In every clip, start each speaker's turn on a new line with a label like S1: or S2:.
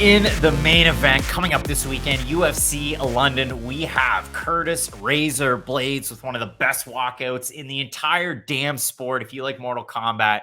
S1: In the main event coming up this weekend, UFC London, we have Curtis Razor Blaydes with one of the best walkouts in the entire damn sport. If you like Mortal Kombat,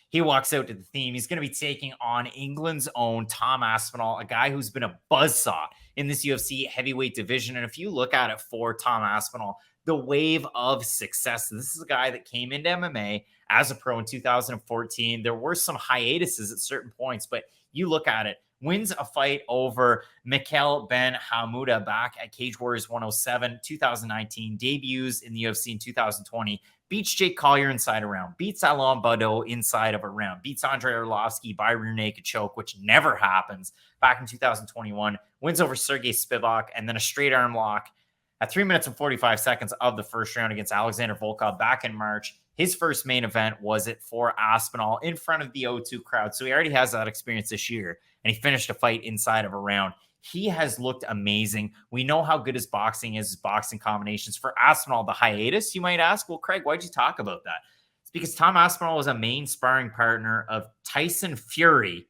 S1: he walks out to the theme. He's going to be taking on England's own Tom Aspinall, a guy who's been a buzzsaw in this UFC heavyweight division. And if you look at it for Tom Aspinall, the wave of success. This is a guy that came into MMA as a pro in 2014. There were some hiatuses at certain points, but you look at it, wins a fight over Mikhail Ben Hamuda back at Cage Warriors 107, 2019, debuts in the UFC in 2020, beats Jake Collier inside a round, beats Alain Baudot inside of a round, beats Andrei Arlovsky by rear naked choke, which never happens, back in 2021, wins over Sergey Spivak, and then a straight arm lock at 3 minutes and 45 seconds of the first round against Alexander Volkov back in March. His first main event was it for Aspinall in front of the O2 crowd. So he already has that experience this year, and he finished a fight inside of a round. He has looked amazing. We know how good his boxing is, his boxing combinations. For Aspinall, the hiatus, you might ask, well, Craig, why'd you talk about that? It's because Tom Aspinall was a main sparring partner of Tyson Fury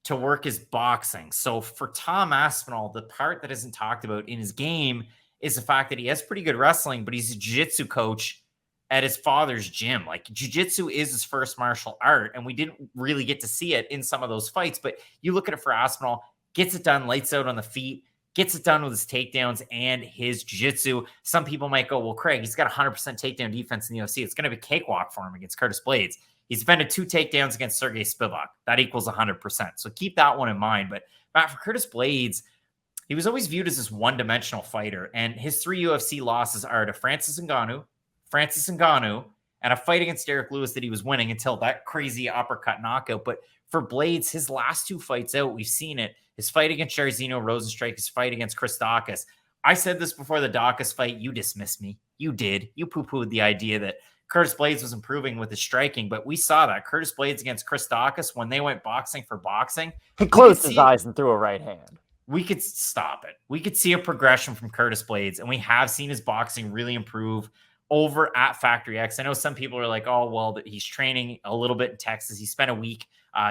S1: to work his boxing. So for Tom Aspinall, the part that isn't talked about in his game is the fact that he has pretty good wrestling, but he's a jiu-jitsu coach at his father's gym. Like, jiu-jitsu is his first martial art, and we didn't really get to see it in some of those fights. But you look at it for Aspinall, gets it done, lights out on the feet, gets it done with his takedowns and his jiu-jitsu. Some people might go, well, Craig, he's got 100% takedown defense in the UFC. It's going to be cakewalk for him against Curtis Blaydes. He's defended 2 takedowns against Sergey Spivak. That equals 100%. So keep that one in mind. But Matt, for Curtis Blaydes, he was always viewed as this one-dimensional fighter, and his 3 UFC losses are to Francis Ngannou, and a fight against Derek Lewis that he was winning until that crazy uppercut knockout. But for Blaydes, his last 2 fights out, we've seen it. His fight against Jairzinho Rozenstruik, his fight against Chris Daukaus. I said this before the Daukaus fight. You dismissed me. You did. You poo-pooed the idea that Curtis Blaydes was improving with his striking, but we saw that. Curtis Blaydes against Chris Daukaus, when they went boxing for boxing,
S2: he closed his eyes and threw a right hand.
S1: We could stop it. We could see a progression from Curtis Blaydes, and we have seen his boxing really improve over at Factory X. I know some people are like, oh, well, that he's training a little bit in Texas. He spent a week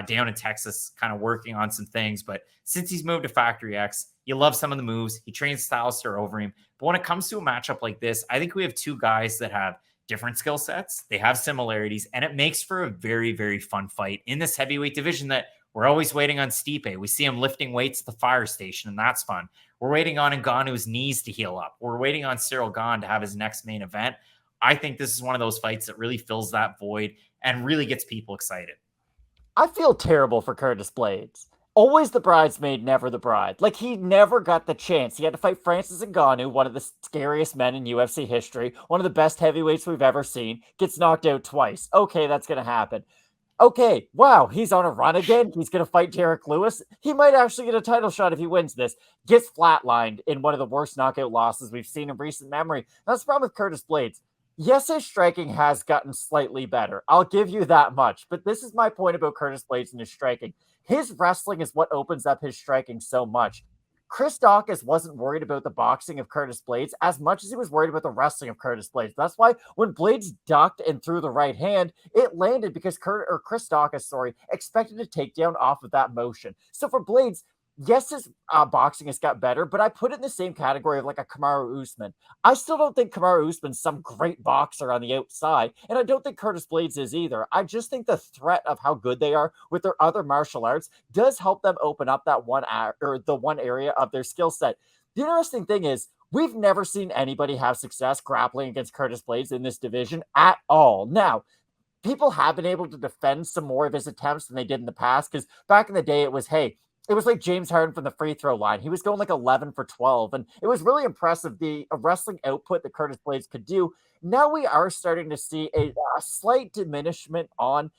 S1: down in Texas kind of working on some things. But since he's moved to Factory X, you love some of the moves. He trains styles are over him. But when it comes to a matchup like this, I think we have 2 guys that have different skill sets. They have similarities, and it makes for a very, very fun fight in this heavyweight division that we're always waiting on Stipe. We see him lifting weights at the fire station, and that's fun. We're waiting on Ngannou's knees to heal up. We're waiting on Cyril Gane to have his next main event. I think this is one of those fights that really fills that void and really gets people excited.
S2: I feel terrible for Curtis Blaydes. Always the bridesmaid, never the bride. Like, he never got the chance. He had to fight Francis Ngannou, one of the scariest men in UFC history, one of the best heavyweights we've ever seen, gets knocked out twice. Okay, that's going to happen. Okay, wow, he's on a run again. He's going to fight Derek Lewis. He might actually get a title shot if he wins this. Gets flatlined in one of the worst knockout losses we've seen in recent memory. That's the problem with Curtis Blaydes. Yes, his striking has gotten slightly better. I'll give you that much. But this is my point about Curtis Blaydes and his striking. His wrestling is what opens up his striking so much. Chris Daukaus wasn't worried about the boxing of Curtis Blaydes as much as he was worried about the wrestling of Curtis Blaydes. That's why when Blaydes ducked and threw the right hand, it landed because Chris Daukaus, expected a takedown off of that motion. So for Blaydes, yes, his boxing has got better, but I put it in the same category of like a Kamaru Usman. I still don't think Kamaru Usman's some great boxer on the outside, and I don't think Curtis Blaydes is either. I just think the threat of how good they are with their other martial arts does help them open up that one area of their skill set. The interesting thing is, we've never seen anybody have success grappling against Curtis Blaydes in this division at all. Now, people have been able to defend some more of his attempts than they did in the past, because back in the day, it was like James Harden from the free throw line. He was going like 11 for 12, and it was really impressive, the wrestling output that Curtis Blaydes could do. Now we are starting to see a slight diminishment on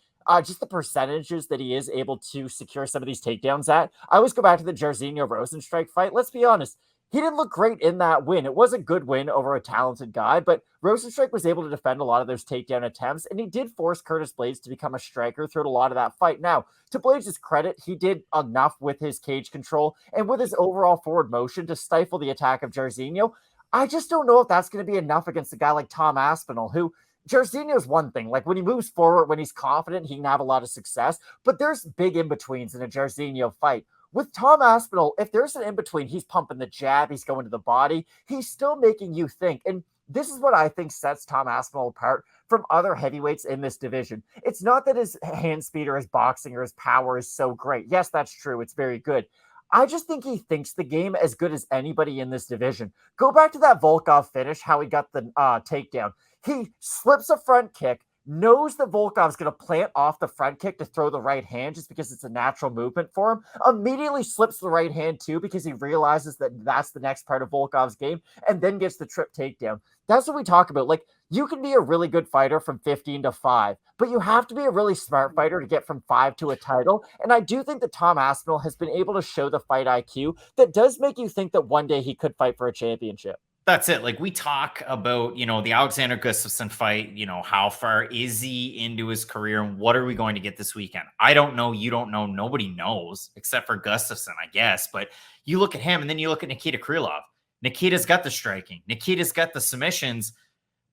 S2: just the percentages that he is able to secure some of these takedowns at. I always go back to the Jairzinho Rozenstruik fight. Let's be honest. He didn't look great in that win. It was a good win over a talented guy, but Rozenstruik was able to defend a lot of those takedown attempts, and he did force Curtis Blaydes to become a striker throughout a lot of that fight. Now, to Blaydes' credit, he did enough with his cage control and with his overall forward motion to stifle the attack of Jairzinho. I just don't know if that's going to be enough against a guy like Tom Aspinall, who Jairzinho is one thing. Like, when he moves forward, when he's confident, he can have a lot of success, but there's big in-betweens in a Jairzinho fight. With Tom Aspinall, if there's an in-between, he's pumping the jab, he's going to the body, he's still making you think. And this is what I think sets Tom Aspinall apart from other heavyweights in this division. It's not that his hand speed or his boxing or his power is so great. Yes, that's true. It's very good. I just think he thinks the game as good as anybody in this division. Go back to that Volkov finish, how he got the takedown. He slips a front kick, knows that Volkov's going to plant off the front kick to throw the right hand just because it's a natural movement for him, immediately slips the right hand too because he realizes that that's the next part of Volkov's game, and then gets the trip takedown. That's what we talk about. Like, you can be a really good fighter from 15 to 5, but you have to be a really smart fighter to get from 5 to a title. And I do think that Tom Aspinall has been able to show the fight IQ that does make you think that one day he could fight for a championship.
S1: That's it. Like, we talk about, the Alexander Gustafsson fight, how far is he into his career and what are we going to get this weekend? I don't know. You don't know. Nobody knows except for Gustafsson, I guess. But you look at him and then you look at Nikita Krylov. Nikita's got the striking. Nikita's got the submissions,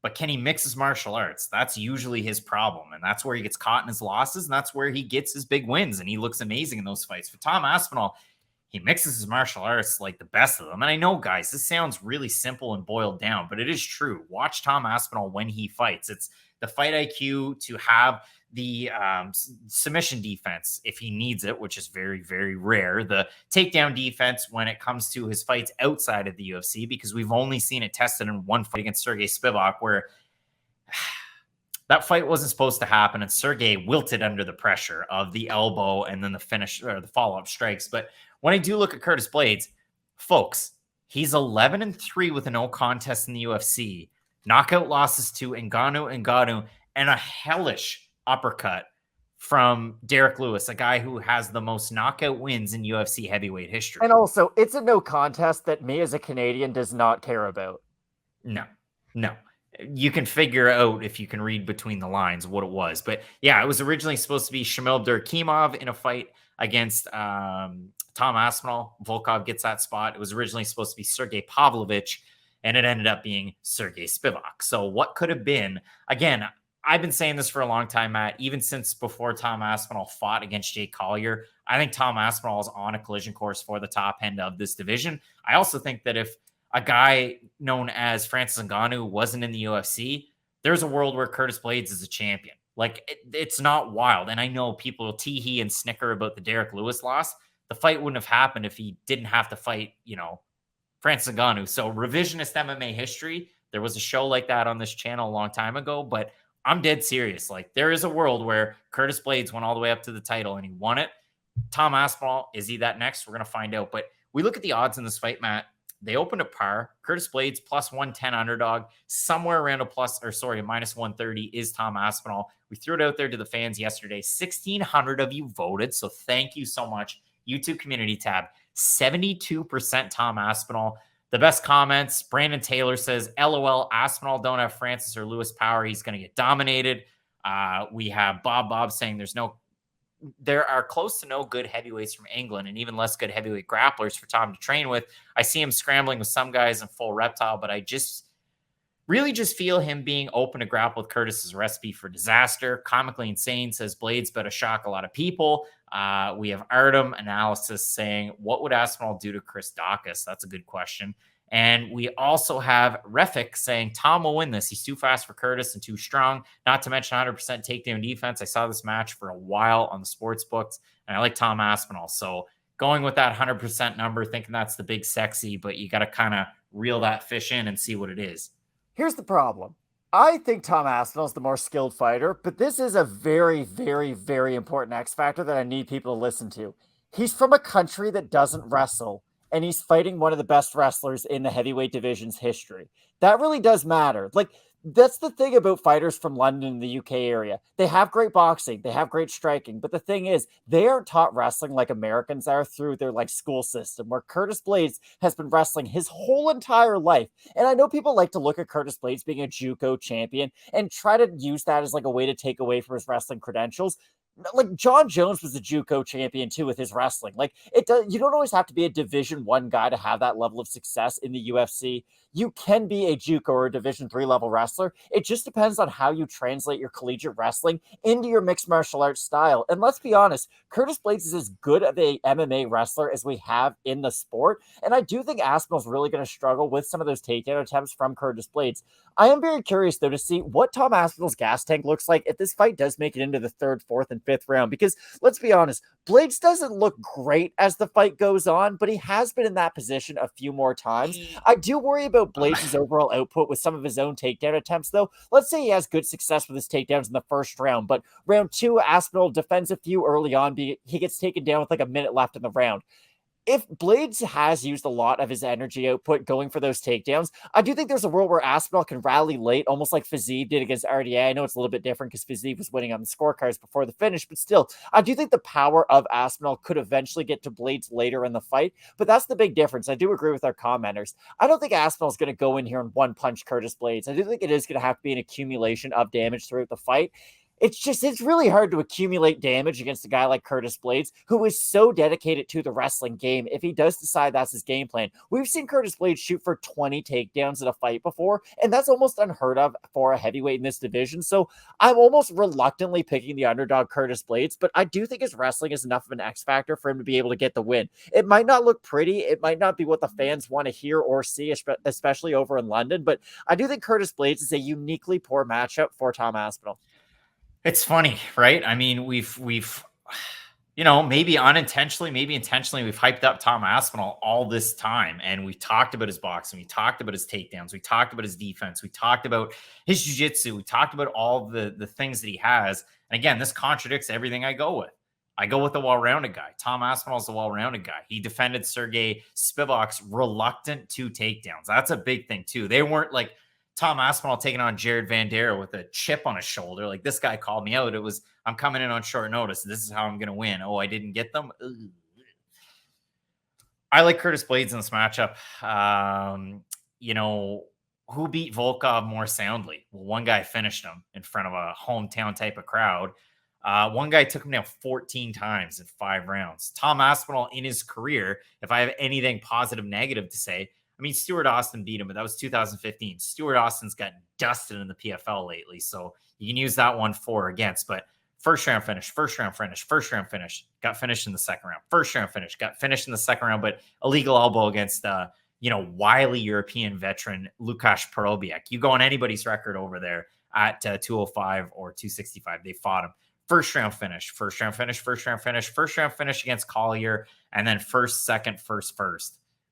S1: but can he mix his martial arts? That's usually his problem. And that's where he gets caught in his losses. And that's where he gets his big wins. And he looks amazing in those fights. For Tom Aspinall, he mixes his martial arts like the best of them. And I know, guys, this sounds really simple and boiled down, but it is true. Watch Tom Aspinall when he fights. It's the fight IQ to have the submission defense if he needs it, which is very, very rare. The takedown defense when it comes to his fights outside of the UFC, because we've only seen it tested in one fight against Sergey Spivak, where that fight wasn't supposed to happen, and Sergey wilted under the pressure of the elbow and then the finish or the follow-up strikes. But when I do look at Curtis Blaydes, folks, he's 11-3 with a no contest in the UFC. Knockout losses to Ngannou, and a hellish uppercut from Derek Lewis, a guy who has the most knockout wins in UFC heavyweight history.
S2: And also, it's a no contest that me as a Canadian does not care about.
S1: No. You can figure out, if you can read between the lines, what it was. But yeah, it was originally supposed to be Shamil Durkimov in a fight against Tom Aspinall. Volkov gets that spot. It was originally supposed to be Sergey Pavlovich, and it ended up being Sergey Spivak. So what could have been, again, I've been saying this for a long time, Matt, even since before Tom Aspinall fought against Jake Collier. I think Tom Aspinall is on a collision course for the top end of this division. I also think that if a guy known as Francis Ngannou wasn't in the UFC, there's a world where Curtis Blaydes is a champion. Like, it's not wild. And I know people will tee-hee and snicker about the Derek Lewis loss. The fight wouldn't have happened if he didn't have to fight, Francis Ngannou. So revisionist MMA history, there was a show like that on this channel a long time ago, but I'm dead serious. Like, there is a world where Curtis Blaydes went all the way up to the title and he won it. Tom Aspinall, is he that next? We're going to find out. But we look at the odds in this fight, Matt. They opened at par. Curtis Blaydes plus 110 underdog. Somewhere around a minus 130 is Tom Aspinall. We threw it out there to the fans yesterday. 1,600 of you voted, so thank you so much. YouTube community tab. 72% Tom Aspinall. The best comments, Brandon Taylor says, LOL, Aspinall don't have Francis or Lewis power. He's going to get dominated. We have Bob saying there are close to no good heavyweights from England and even less good heavyweight grapplers for Tom to train with. I see him scrambling with some guys in full reptile, but I really feel him being open to grapple with Curtis is a recipe for disaster. Comically Insane says Blaydes better shock a lot of people. We have Artem Analysis saying, what would Aspinall do to Chris Dawkins? That's a good question. And we also have Refik saying Tom will win this. He's too fast for Curtis and too strong, not to mention 100% takedown defense. I saw this match for a while on the sports books, and I like Tom Aspinall. So going with that 100% number, thinking that's the big sexy, but you got to kind of reel that fish in and see what it is.
S2: Here's the problem. I think Tom Aspinall is the more skilled fighter, but this is a very, very, very important X factor that I need people to listen to. He's from a country that doesn't wrestle, and he's fighting one of the best wrestlers in the heavyweight division's history. That really does matter. Like, that's the thing about fighters from London and the UK area. They have great boxing, they have great striking, but the thing is, they aren't taught wrestling like Americans are through their school system, where Curtis Blaydes has been wrestling his whole entire life. And I know people like to look at Curtis Blaydes being a JUCO champion and try to use that as a way to take away from his wrestling credentials. Like John Jones was a JUCO champion too with his wrestling. Like you don't always have to be a Division I guy to have that level of success in the UFC. You can be a JUCO or a Division III level wrestler. It just depends on how you translate your collegiate wrestling into your mixed martial arts style. And let's be honest, Curtis Blaydes is as good of a MMA wrestler as we have in the sport. And I do think Aspinall's really going to struggle with some of those takedown attempts from Curtis Blaydes. I am very curious, though, to see what Tom Aspinall's gas tank looks like if this fight does make it into the third, fourth, and fifth round. Because let's be honest, Blaydes doesn't look great as the fight goes on, but he has been in that position a few more times. I do worry about Blaydes' overall output with some of his own takedown attempts, though. Let's say he has good success with his takedowns in the first round, but round 2, Aspinall defends a few early on. He gets taken down with like a minute left in the round. If Blaydes has used a lot of his energy output going for those takedowns, I do think there's a world where Aspinall can rally late, almost like Fiziev did against RDA. I know it's a little bit different because Fiziev was winning on the scorecards before the finish, but still, I do think the power of Aspinall could eventually get to Blaydes later in the fight, but that's the big difference. I do agree with our commenters. I don't think Aspinall's going to go in here and one-punch Curtis Blaydes. I do think it is going to have to be an accumulation of damage throughout the fight. It's really hard to accumulate damage against a guy like Curtis Blaydes, who is so dedicated to the wrestling game. If he does decide that's his game plan, we've seen Curtis Blaydes shoot for 20 takedowns in a fight before, and that's almost unheard of for a heavyweight in this division. So I'm almost reluctantly picking the underdog Curtis Blaydes, but I do think his wrestling is enough of an X factor for him to be able to get the win. It might not look pretty. It might not be what the fans want to hear or see, especially over in London, but I do think Curtis Blaydes is a uniquely poor matchup for Tom Aspinall.
S1: It's funny, right? I mean, we've maybe unintentionally, maybe intentionally, we've hyped up Tom Aspinall all this time, and we've talked about his boxing, we talked about his takedowns, we talked about his defense, we talked about his jiu-jitsu, we talked about all the things that he has. And again, this contradicts everything I go with. I go with the well-rounded guy. Tom Aspinall's the well-rounded guy. He defended Sergey Spivak's reluctant 2 takedowns. That's a big thing too. They weren't like Tom Aspinall taking on Jared Vandera with a chip on his shoulder. Like, this guy called me out. It was, I'm coming in on short notice. This is how I'm going to win. Oh, I didn't get them. Ugh. I like Curtis Blaydes in this matchup. Who beat Volkov more soundly? Well, one guy finished him in front of a hometown type of crowd. One guy took him down 14 times in 5 rounds. Tom Aspinall in his career, if I have anything positive, negative to say, I mean, Stuart Austin beat him, but that was 2015. Stuart Austin's gotten dusted in the PFL lately, so you can use that one for or against. But first round finish, got finished in the second round. First round finish, got finished in the second round, but illegal elbow against wily European veteran Lukasz Porobiak. You go on anybody's record over there at 205 or 265. They fought him. First round finish against Collier, and then first.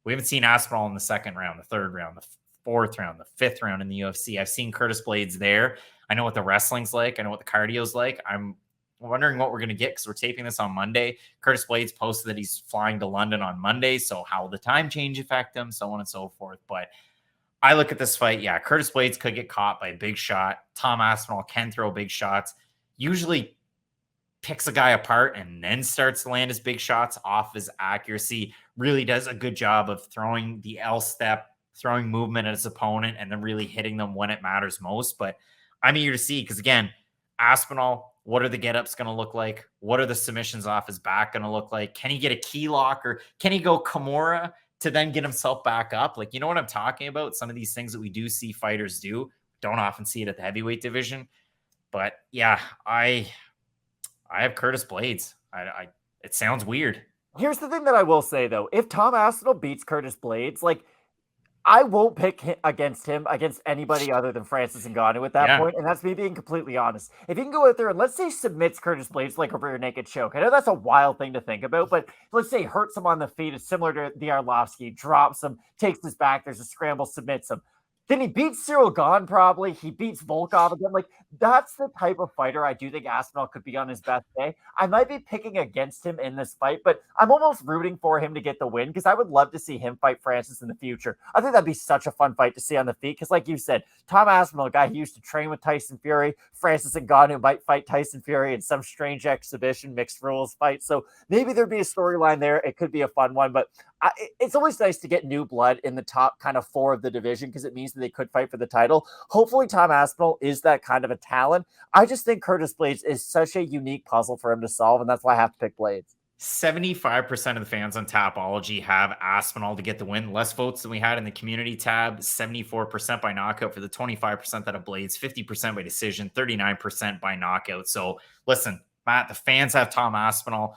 S1: We haven't seen Aspinall in the second round, the third round, the fourth round, the fifth round in the UFC. I've seen Curtis Blaydes there. I know what the wrestling's like. I know what the cardio's like. I'm wondering what we're going to get because we're taping this on Monday. Curtis Blaydes posted that he's flying to London on Monday, so how will the time change affect him, so on and so forth. But I look at this fight, yeah, Curtis Blaydes could get caught by a big shot. Tom Aspinall can throw big shots. Usually picks a guy apart and then starts to land his big shots off his accuracy. Really does a good job of throwing the L step, throwing movement at his opponent, and then really hitting them when it matters most. But I'm eager to see, because again, Aspinall, what are the get-ups going to look like? What are the submissions off his back going to look like? Can he get a key lock, or can he go Kimura to then get himself back up? Like, you know what I'm talking about? Some of these things that we do see fighters do, don't often see it at the heavyweight division. But yeah, I have Curtis Blaydes. It sounds weird.
S2: Here's the thing that I will say, though. If Tom Aspinall beats Curtis Blaydes, I won't pick against anybody other than Francis Ngannou at that point, and that's me being completely honest. If he can go out there and, let's say, submits Curtis Blaydes like a rear naked choke, I know that's a wild thing to think about, but let's say hurts him on the feet, is similar to the Arlovsky, drops him, takes his back, there's a scramble, submits him. Then he beats Cyril Gahn, probably. He beats Volkov again. That's the type of fighter I do think Aspinall could be on his best day. I might be picking against him in this fight, but I'm almost rooting for him to get the win because I would love to see him fight Francis in the future. I think that'd be such a fun fight to see on the feet because, like you said, Tom Aspinall, a guy who used to train with Tyson Fury, Francis Ngannou might fight Tyson Fury in some strange exhibition, mixed rules fight. So maybe there'd be a storyline there. It could be a fun one, but it's always nice to get new blood in the top kind of 4 of the division because it means that they could fight for the title. Hopefully Tom Aspinall is that kind of a talent. I just think Curtis Blaydes is such a unique puzzle for him to solve, and that's why I have to pick Blaydes.
S1: 75% of the fans on Tapology have Aspinall to get the win. Less votes than we had in the community tab. 74% by knockout for the 25% that have Blaydes, 50% by decision, 39% by knockout. So listen, Matt, the fans have Tom Aspinall.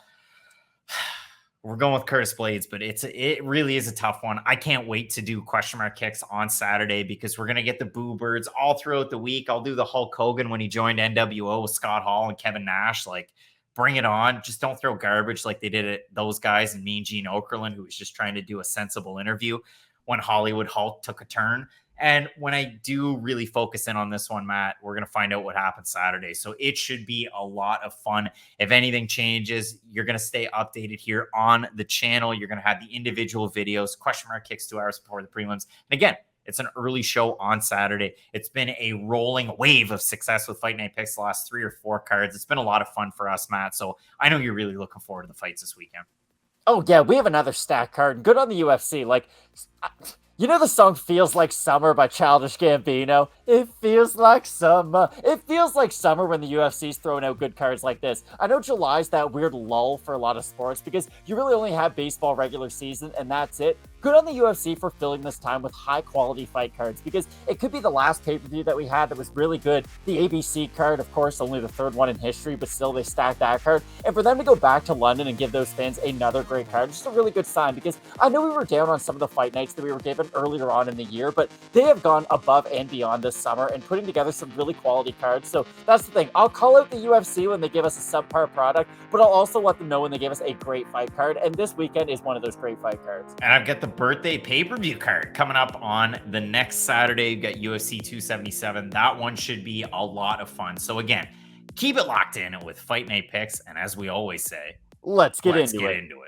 S1: We're going with Curtis Blaydes, but it really is a tough one. I can't wait to do question mark kicks on Saturday because we're going to get the boo birds all throughout the week. I'll do the Hulk Hogan when he joined NWO with Scott Hall and Kevin Nash. Like, bring it on. Just don't throw garbage like they did at those guys and Mean Gene Okerlund, who was just trying to do a sensible interview when Hollywood Hulk took a turn. And when I do really focus in on this one, Matt, we're going to find out what happens Saturday. So it should be a lot of fun. If anything changes, you're going to stay updated here on the channel. You're going to have the individual videos, question mark kicks 2 hours before the prelims. And again, it's an early show on Saturday. It's been a rolling wave of success with Fight Night Picks the last 3 or 4 cards. It's been a lot of fun for us, Matt. So I know you're really looking forward to the fights this weekend.
S2: Oh, yeah, we have another stack card. Good on the UFC. Like, you know the song Feels Like Summer by Childish Gambino? It feels like summer. It feels like summer when the UFC's throwing out good cards like this. I know July's that weird lull for a lot of sports because you really only have baseball regular season and that's it. Good on the UFC for filling this time with high-quality fight cards because it could be the last pay-per-view that we had that was really good. The ABC card, of course, only the 3rd one in history, but still they stacked that card. And for them to go back to London and give those fans another great card, just a really good sign because I know we were down on some of the fight nights that we were given earlier on in the year, but they have gone above and beyond this summer and putting together some really quality cards. So that's the thing. I'll call out the UFC when they give us a subpar product, but I'll also let them know when they give us a great fight card. And this weekend is one of those great fight cards.
S1: And I've got the birthday pay-per-view card coming up on the next Saturday. You've got UFC 277. That one should be a lot of fun. So again, keep it locked in with Fight Night Picks. And as we always say,
S2: let's get into it.